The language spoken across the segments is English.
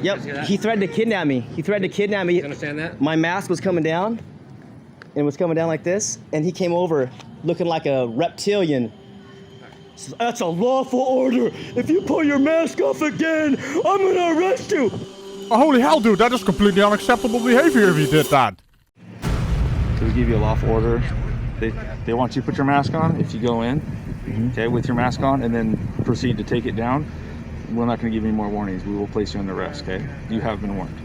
Yep, he threatened to kidnap me. He threatened to kidnap me. You understand that? My mask was coming down, and it was coming down like this, and he came over looking like a reptilian. Says, that's a lawful order. If you pull your mask off again, I'm gonna arrest you. Oh, holy hell, dude, that is completely unacceptable behavior if you did that. So we give you a lawful order. They want you to put your mask on if you go in, okay, with your mask on, and then proceed to take it down. We're not going to give you any more warnings. We will place you under arrest, okay? You have been warned.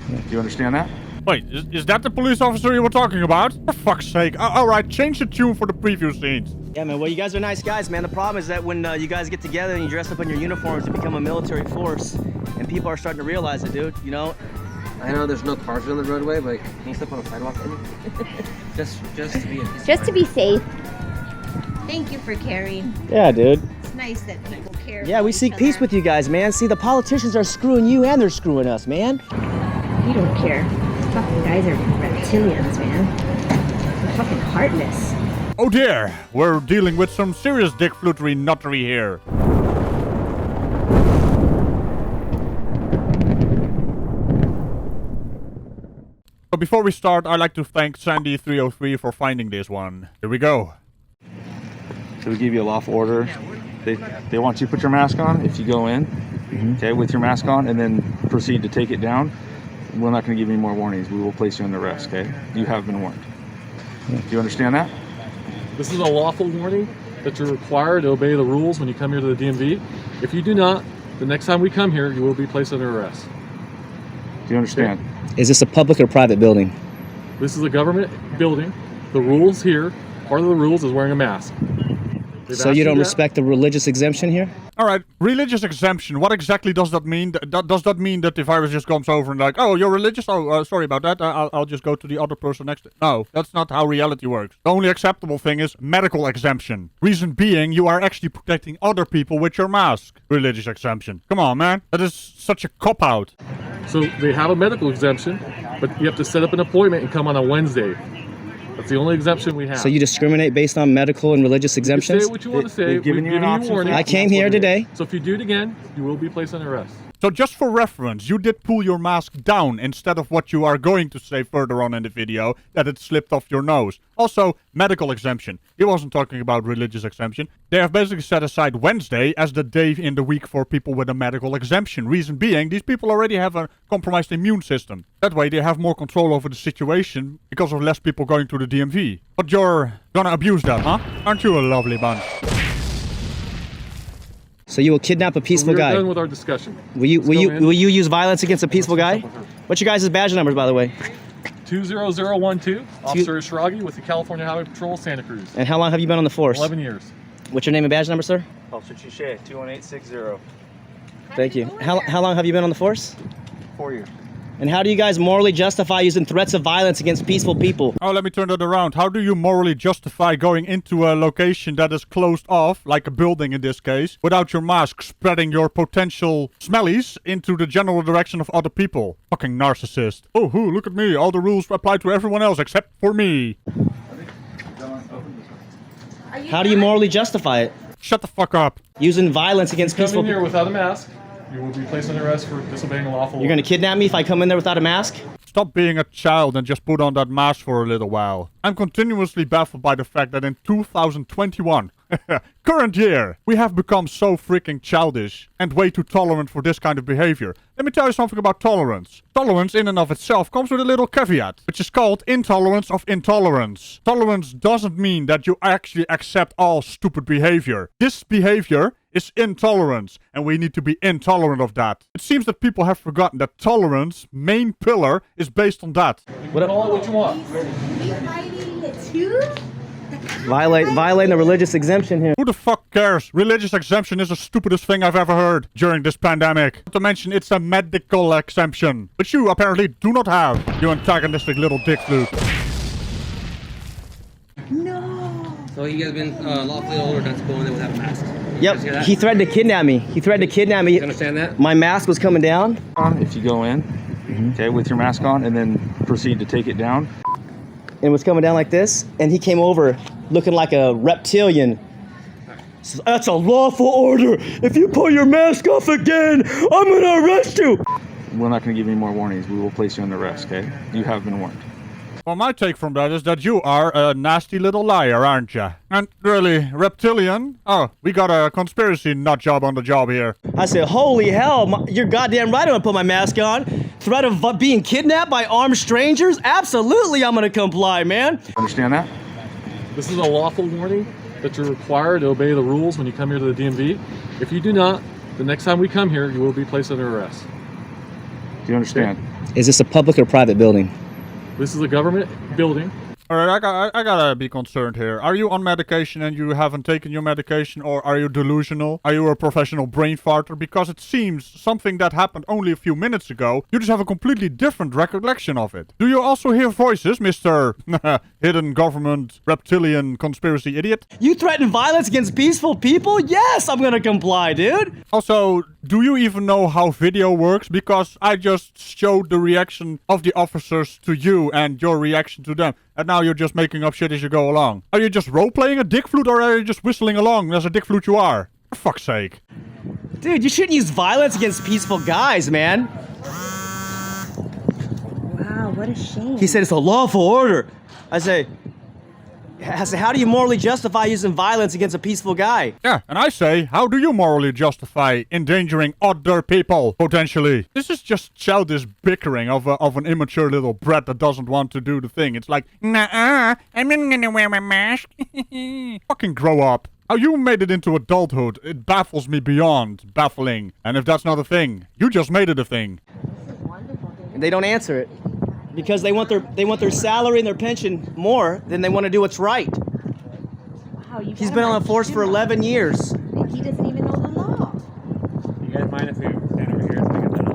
Do you understand that? Wait, is that the police officer you were talking about? For fuck's sake. Alright, change the tune for the preview scenes. Yeah, man, well, you guys are nice guys, man. The problem is that when you guys get together and you dress up in your uniforms to become a military force, and people are starting to realize it, dude, you know? I know there's no cars on the roadway, but can you step on the sidewalk? just to be Just to be safe. Thank you for caring. Yeah, dude. It's nice that people care. Yeah, we seek peace with you guys, man. See, the politicians are screwing you and they're screwing us, man. You don't care. These fucking guys are reptilians, man. They're fucking heartless. Oh dear, we're dealing with some serious dick flutery nuttery here. So before we start, I'd like to thank Sandy303 for finding this one. Here we go. So we give you a lawful order. They want you to put your mask on if you go in, okay, with your mask on, and then proceed to take it down. We're not going to give you any more warnings. We will place you under arrest, okay? You have been warned. Do you understand that? This is a lawful warning that you're required to obey the rules when you come here to the DMV. If you do not, the next time we come here, you will be placed under arrest. Do you understand? Is this a public or private building? This is a government building. The rules here, part of the rules is wearing a mask. So you don't respect the religious exemption here? Alright, religious exemption, what exactly does that mean? Does that mean that if I just comes over and like, oh, you're religious? Oh, sorry about that, I'll just go to the other person next to... No, that's not how reality works. The only acceptable thing is medical exemption. Reason being, you are actually protecting other people with your mask. Religious exemption. Come on, man. That is such a cop-out. So they have a medical exemption, but you have to set up an appointment and come on a Wednesday. That's the only exemption we have. So you discriminate based on medical and religious exemptions? You say what you want to say. We've given you an warning. I came here today. So if you do it again, you will be placed under arrest. So just for reference, you did pull your mask down instead of what you are going to say further on in the video, that it slipped off your nose. Also, medical exemption. He wasn't talking about religious exemption. They have basically set aside Wednesday as the day in the week for people with a medical exemption. Reason being, these people already have a compromised immune system. That way they have more control over the situation because of less people going to the DMV. But you're gonna abuse that, huh? Aren't you a lovely bunch? So you will kidnap a peaceful guy? We're done with our discussion. Will you use violence against a peaceful guy? What's your guys' badge numbers, by the way? 20012, Officer Shragi with the California Highway Patrol, Santa Cruz. And how long have you been on the force? 11 years. What's your name and badge number, sir? Officer Chiche, 21860. Thank you. How long have you been on the force? 4 years. And how do you guys morally justify using threats of violence against peaceful people? Oh, let me turn that around. How do you morally justify going into a location that is closed off, like a building in this case, without your mask, spreading your potential smellies into the general direction of other people? Fucking narcissist. Oh, look at me. All the rules apply to everyone else except for me. How do you morally justify it? Shut the fuck up. Using violence against peaceful Come in people. here without a mask. You will be placed under arrest for disobeying a lawful You're gonna kidnap me if I come in there without a mask? Stop being a child and just put on that mask for a little while. I'm continuously baffled by the fact that in 2021, current year, we have become so freaking childish and way too tolerant for this kind of behavior. Let me tell you something about tolerance. Tolerance in and of itself comes with a little caveat, which is called intolerance of intolerance. Tolerance doesn't mean that you actually accept all stupid behavior. This behavior is intolerance, and we need to be intolerant of that. It seems that people have forgotten that tolerance, main pillar, is based on that. Call it what you want. Violating the religious exemption here. Who the fuck cares? Religious exemption is the stupidest thing I've ever heard during this pandemic. Not to mention, it's a medical exemption, which you apparently do not have, you antagonistic little dick flute. No. So you guys been lawfully ordered not to go in there without a mask. Yep, he threatened to kidnap me. He threatened to kidnap me. You understand that? My mask was coming down. If you go in, okay, with your mask on, and then proceed to take it down. And it was coming down like this, and he came over looking like a reptilian. Says, that's a lawful order. If you pull your mask off again, I'm gonna arrest you. we're not going to give you any more warnings. We will place you under arrest, okay? You have been warned. Well, my take from that is that you are a nasty little liar, aren't you? And really, Reptilian? Oh, we got a conspiracy nut job on the job here. I said, holy hell, you're goddamn right I'm gonna put my mask on. Threat of being kidnapped by armed strangers? Absolutely I'm gonna comply, man. Understand that? This is a lawful warning that you're required to obey the rules when you come here to the DMV. If you do not, the next time we come here, you will be placed under arrest. Do you understand? Is this a public or private building? This is a government building. Alright, I gotta be concerned here. Are you on medication and you haven't taken your medication, or are you delusional? Are you a professional brain farter? Because it seems something that happened only a few minutes ago, you just have a completely different recollection of it. Do you also hear voices, Mr. hidden government reptilian conspiracy idiot? You threaten violence against peaceful people? Yes, I'm gonna comply, dude. Also, do you even know how video works? Because I just showed the reaction of the officers to you and your reaction to them. And now you're just making up shit as you go along. Are you just role-playing a dick flute, or are you just whistling along as a dick flute you are? For fuck's sake. Dude, you shouldn't use violence against peaceful guys, man. Wow, what a shame. He said it's a lawful order. I say, how do you morally justify using violence against a peaceful guy? Yeah, and I say, how do you morally justify endangering other people, potentially? This is just childish bickering of an immature little brat that doesn't want to do the thing. It's like, nah, I'm not gonna wear my mask. Fucking grow up. How you made it into adulthood, it baffles me beyond baffling. And if that's not a thing, you just made it a thing. And they don't answer it. Because they want their salary and their pension more than they want to do what's right. Wow, He's been on the force for 11 years. And he doesn't even know the law. You guys mind if we stand over here so we get that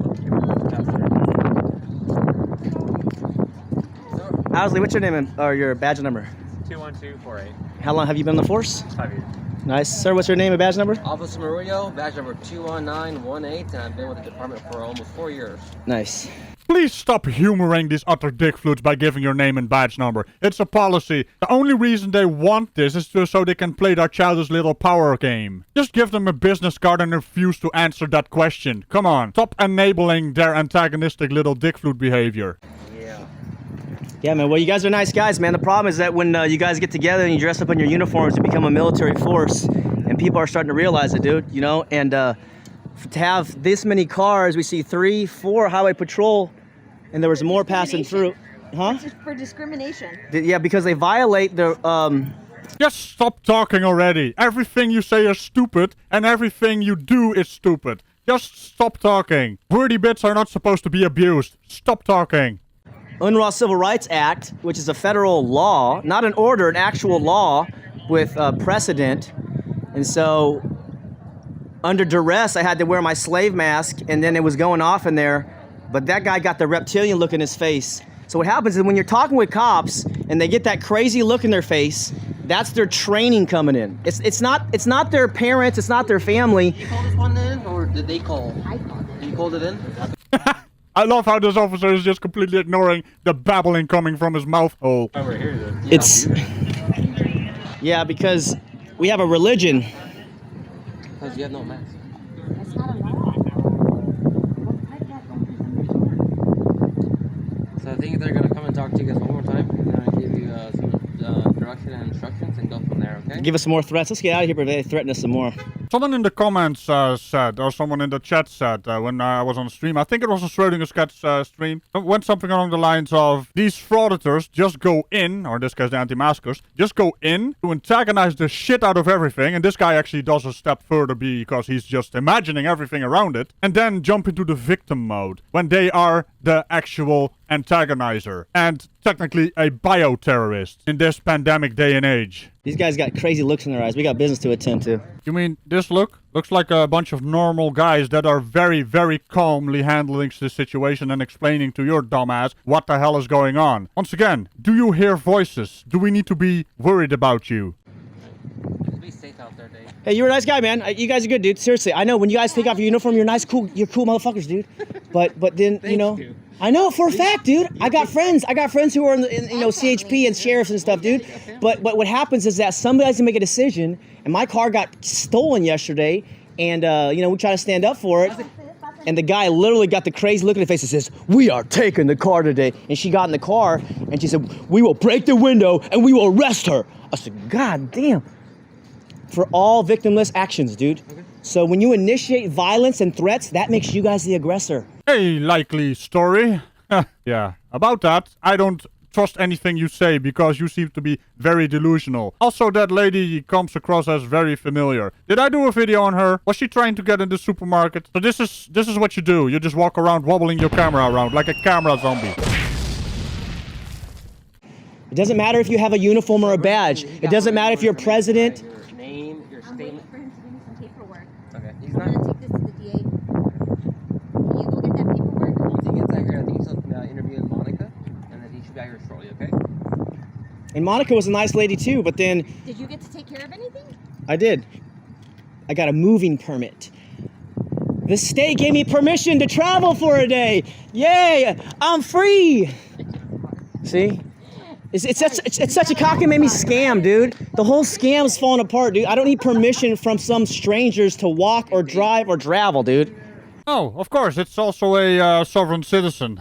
up? Owsley, what's your name or your badge number? 21248. How long have you been on the force? 5 years. Nice. Sir, what's your name and badge number? Officer Murillo, badge number 21918, and I've been with the department for almost 4 years. Nice. Please stop humoring these utter dick flutes by giving your name and badge number. It's a policy. The only reason they want this is so they can play their childish little power game. Just give them a business card and refuse to answer that question. Come on, stop enabling their antagonistic little dick flute behavior. Yeah, man. Well, you guys are nice guys, man. The problem is that when you guys get together and you dress up in your uniforms, you become a military force, and people are starting to realize it, dude. You know, and to have this many cars, we see 3, 4 highway patrol, and there was more passing through. Huh? It's just for discrimination. Yeah, because they violate the. Just stop talking already. Everything you say is stupid, and everything you do is stupid. Just stop talking. Wordy bits are not supposed to be abused. Stop talking. UNRWA Civil Rights Act, which is a federal law, not an order, an actual law with precedent. And so, under duress, I had to wear my slave mask, and then it was going off in there. But that guy got the reptilian look in his face. So what happens is when you're talking with cops and they get that crazy look in their face, that's their training coming in. It's not their parents, it's not their family. You called this one in, or did they call? I called it. You called it in? I love how this officer is just completely ignoring the babbling coming from his mouth hole. Over here then. It's yeah, because we have a religion. Because you have no mask. That's not a law. So I think they're gonna come and talk to you guys one more time, and then I'll give you some direction and instructions and go from there, okay? Give us some more threats. Let's get out of here, but they threaten us some more. Someone in the comments said, or someone in the chat said, when I was on stream, I think it was a Schrodinger's cat stream, went something along the lines of, these frauditors just go in, or in this case the anti-maskers, just go in to antagonize the shit out of everything, and this guy actually does a step further because he's just imagining everything around it, and then jump into the victim mode, when they are the actual antagonizer, and technically a bioterrorist in this pandemic day and age. These guys got crazy looks in their eyes. We got business to attend to. You mean this look? Looks like a bunch of normal guys that are very, very calmly handling the situation and explaining to your dumbass what the hell is going on. Once again, do you hear voices? Do we need to be worried about you? Just be safe out there, Dave. Hey, you're a nice guy, man. You guys are good, dude. Seriously, I know when you guys take off your uniform, you're nice, cool. You're cool motherfuckers, dude. But then you know. you. I know for a fact, dude. I got friends who are in CHP and sheriffs and stuff, dude. But what happens is that somebody's gonna make a decision, and my car got stolen yesterday, and we try to stand up for it. And the guy literally got the crazy look in the face and says, "We are taking the car today." And she got in the car and she said, "We will break the window and we will arrest her." I said, "God damn." For all victimless actions, dude. Okay. So when you initiate violence and threats, that makes you guys the aggressor. A likely story. Yeah, about that, I don't trust anything you say because you seem to be very delusional. Also, that lady comes across as very familiar. Did I do a video on her? Was she trying to get in the supermarket? So this is what you do. You just walk around wobbling your camera around like a camera zombie. It doesn't matter if you have a uniform or a badge. It doesn't matter if you're president. Your name, your I'm waiting statement. for him to give me some paperwork. Okay. He's I'm not. gonna take this to the DA. Will you go get that paperwork? Once he gets out here, I think he's interviewing Monica, and then he should be out here shortly. Okay. And Monica was a nice lady too, but then Did you get to take care of anything? I did. I got a moving permit. The state gave me permission to travel for a day. Yay! I'm free. See? It's such a cockamamie scam, dude. The whole scam's falling apart, dude. I don't need permission from some strangers to walk or drive or travel, dude. Oh, of course, it's also a sovereign citizen.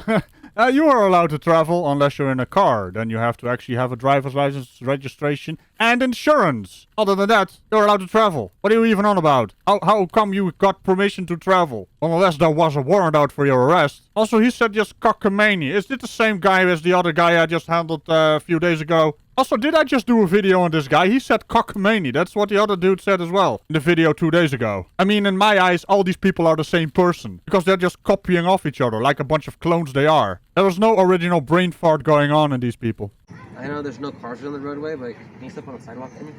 You are allowed to travel unless you're in a car. Then you have to actually have a driver's license, registration, and insurance. Other than that, you're allowed to travel. What are you even on about? How come you got permission to travel? Unless there was a warrant out for your arrest. Also, he said just cockamamie. Is it the same guy as the other guy I just handled a few days ago? Also, did I just do a video on this guy? He said cockamamie. That's what the other dude said as well in the video 2 days ago. I mean, in my eyes, all these people are the same person. Because they're just copying off each other like a bunch of clones they are. There is no original brain fart going on in these people. I know there's no cars on the roadway, but can you step on the sidewalk for me?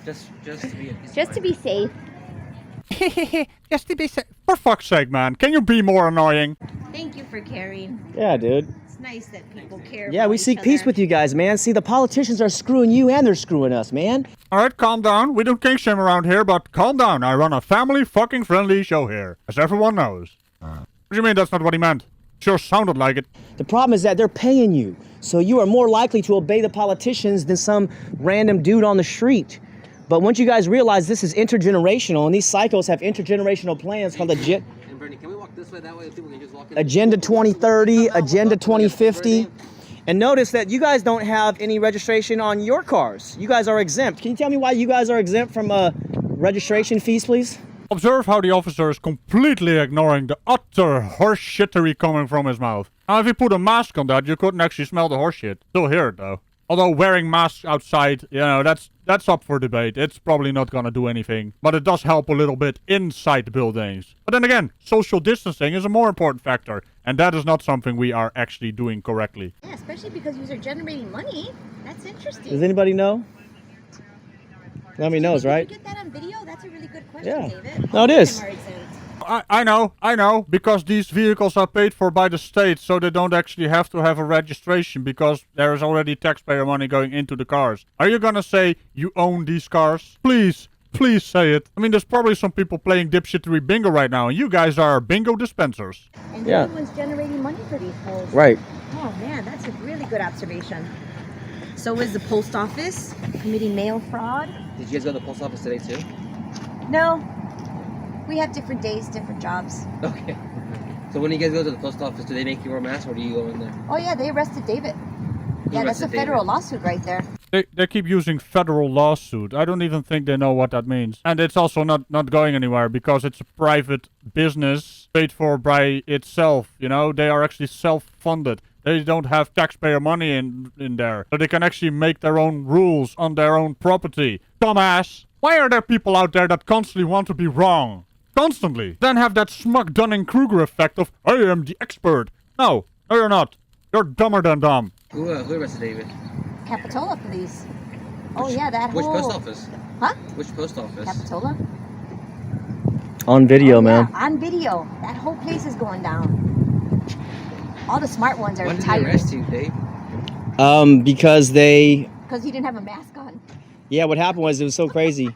just to be. Just to be safe. Just to be safe. For fuck's sake, man. Can you be more annoying? Thank you for caring. Yeah, dude. It's nice that people care. Yeah, we seek peace with you guys, man. See, the politicians are screwing you and they're screwing us, man. Alright, calm down. We don't kink shame around here, but calm down. I run a family fucking friendly show here, as everyone knows. What do you mean that's not what he meant? Sure sounded like it. The problem is that they're paying you. So you are more likely to obey the politicians than some random dude on the street. But once you guys realize this is intergenerational, and these psychos have intergenerational plans called And Bernie, can we walk this way? That way people can just walk in. Agenda 2030, Agenda 2050. And notice that you guys don't have any registration on your cars. You guys are exempt. Can you tell me why you guys are exempt from registration fees, please? Observe how the officer is completely ignoring the utter horseshittery coming from his mouth. Now, if you put a mask on that, you couldn't actually smell the horseshit. Still hear it, though. Although wearing masks outside, you know, that's up for debate. It's probably not gonna do anything. But it does help a little bit inside buildings. But then again, social distancing is a more important factor. And that is not something we are actually doing correctly. Yeah, especially because you're generating money. That's interesting. Does anybody know? Nobody knows, right? Did you get that on video? That's a really good question, Yeah. David. No, it is. I know, because these vehicles are paid for by the state, so they don't actually have to have a registration because there is already taxpayer money going into the cars. Are you gonna say you own these cars? Please say it. I mean, there's probably some people playing dipshittery bingo right now, and you guys are bingo dispensers. And Yeah. everyone's generating money for these fools. Right. Oh man, that's a really good observation. So is the post office committing mail fraud? Did you guys go to the post office today too? No. We have different days, different jobs. Okay. So when you guys go to the post office, do they make you wear a mask or do you go in there? Oh yeah, they arrested David. Yeah, that's a arrested federal David? lawsuit right there. They keep using federal lawsuit. I don't even think they know what that means. And it's also not going anywhere because it's a private business paid for by itself. You know, they are actually self-funded. They don't have taxpayer money in there. So they can actually make their own rules on their own property. Dumbass! Why are there people out there that constantly want to be wrong? Constantly. Then have that smug Dunning-Kruger effect of, I am the expert. No, you're not. You're dumber than dumb. Who arrested David? Capitola police. Oh yeah, that Which whole... post office? Huh? Which post office? Capitola? On video, man. Yeah, on video. That whole place is going down. All the smart ones are When did they retired. arrest you, Dave? Because they... Because he didn't have a mask on. Yeah, what happened was it was so crazy.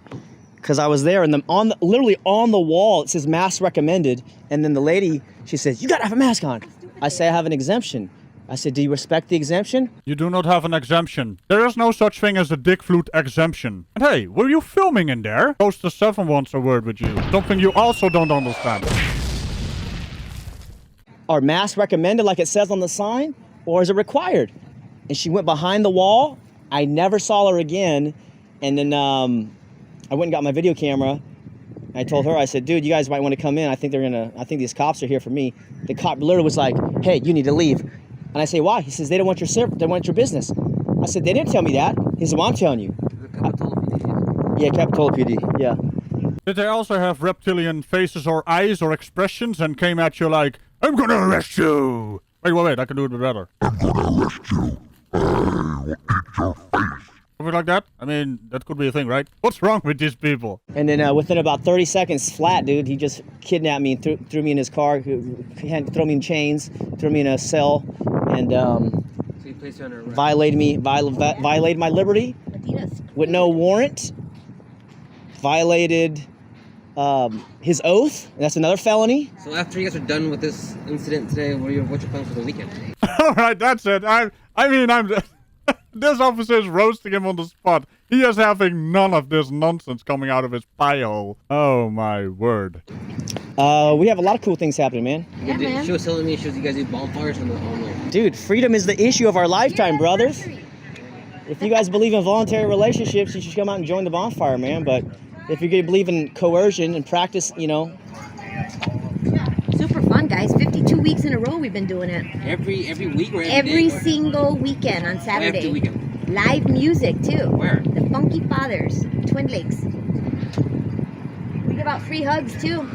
Because I was there and literally on the wall, it says mask recommended. And then the lady, she says, you gotta have a mask on. I say I have an exemption. I said, do you respect the exemption? You do not have an exemption. There is no such thing as a dick flute exemption. And hey, were you filming in there? Poster 7 wants a word with you. Something you also don't understand. are masks recommended like it says on the sign, or is it required? And she went behind the wall. I never saw her again. And then I went and got my video camera. I told her, I said, dude, you guys might want to come in. I think these cops are here for me. The cop literally was like, hey, you need to leave. And I say, why? He says, they don't want your business. I said, they didn't tell me that. He said, well, I'm telling you. Yeah, Capitola PD, yeah. Did they also have reptilian faces or eyes or expressions and came at you like, I'm gonna arrest you? Wait, I can do it better. I'm gonna arrest you. I will eat your face. Something like that? I mean, that could be a thing, right? What's wrong with these people? And then within about 30 seconds flat, dude, he just kidnapped me and threw me in his car, threw me in chains, threw me in a cell, and So he placed you under arrest. violated my liberty with no warrant, violated his oath, and that's another felony. So after you guys are done with this incident today, what's your plans for the weekend? All right, that's it. I'm this officer is roasting him on the spot. He is having none of this nonsense coming out of his pie hole. Oh my word. We have a lot of cool things happening, man. Yeah, man. She was telling me you guys do bonfires on the Dude, freedom is the issue of our lifetime, brothers. If you guys believe in voluntary relationships, you should come out and join the bonfire, man. But if you're gonna believe in coercion and practice, Super fun, guys. 52 weeks in a row we've been doing it. every week or Every day? single weekend on Saturday. Every weekend. Live music too. Where? The Funky Fathers, Twin Lakes. We give out free hugs too.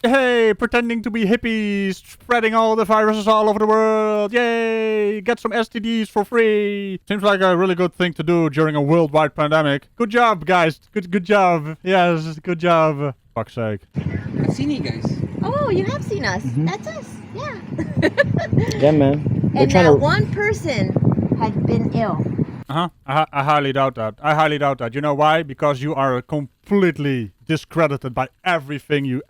Hey, pretending to be hippies, spreading all the viruses all over the world. Yay! Get some STDs for free. Seems like a really good thing to do during a worldwide pandemic. Good job, guys. Good job. Yes, good job. Fuck's sake. I've seen you guys. Oh, you have seen us. That's us. Yeah. yeah, man. And not one person has been ill. Uh-huh. I highly doubt that. You know why? Because you are completely discredited by everything you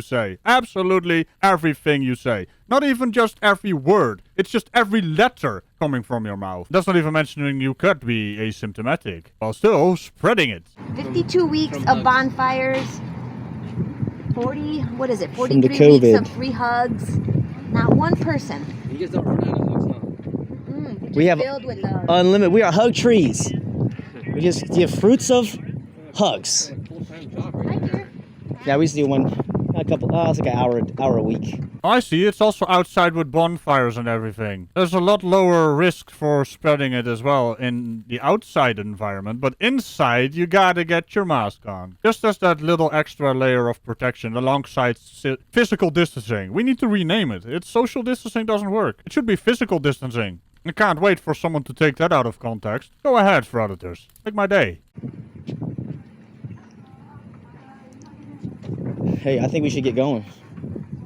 say. Absolutely everything you say. Not even just every word. It's just every letter coming from your mouth. That's not even mentioning you could be asymptomatic while still spreading it. 52 weeks of bonfires. 40 From the 43 weeks COVID. of free hugs. Not one person. You guys don't run out of hugs, huh? We have Filled with love. unlimited. We are hug trees. We just give fruits of hugs. Full-time job, right? Right here. Yeah, we used to do it's like an hour a week. I see, it's also outside with bonfires and everything. There's a lot lower risk for spreading it as well in the outside environment, but inside you gotta get your mask on. Just as that little extra layer of protection alongside physical distancing. We need to rename it. It's social distancing doesn't work. It should be physical distancing. I can't wait for someone to take that out of context. Go ahead, Frauditors. Make my day. Hey, I think we should get going.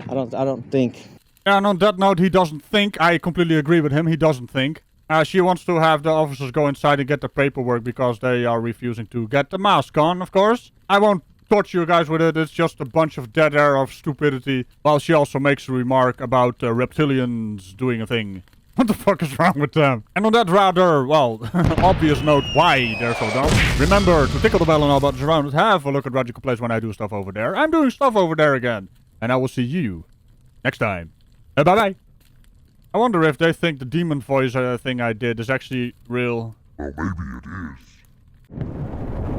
I don't think. Yeah, and on that note, he doesn't think. I completely agree with him. He doesn't think. She wants to have the officers go inside and get the paperwork because they are refusing to get the mask on, of course. I won't torture you guys with it. It's just a bunch of dead air of stupidity. While she also makes a remark about reptilians doing a thing. What the fuck is wrong with them? And on that rather, well, obvious note why they're so dumb. Remember to tickle the bell and all buttons around it. Have a look at Ragical Place when I do stuff over there. I'm doing stuff over there again. And I will see you next time. Bye-bye. I wonder if they think the demon voice thing I did is actually real. Well, maybe it is.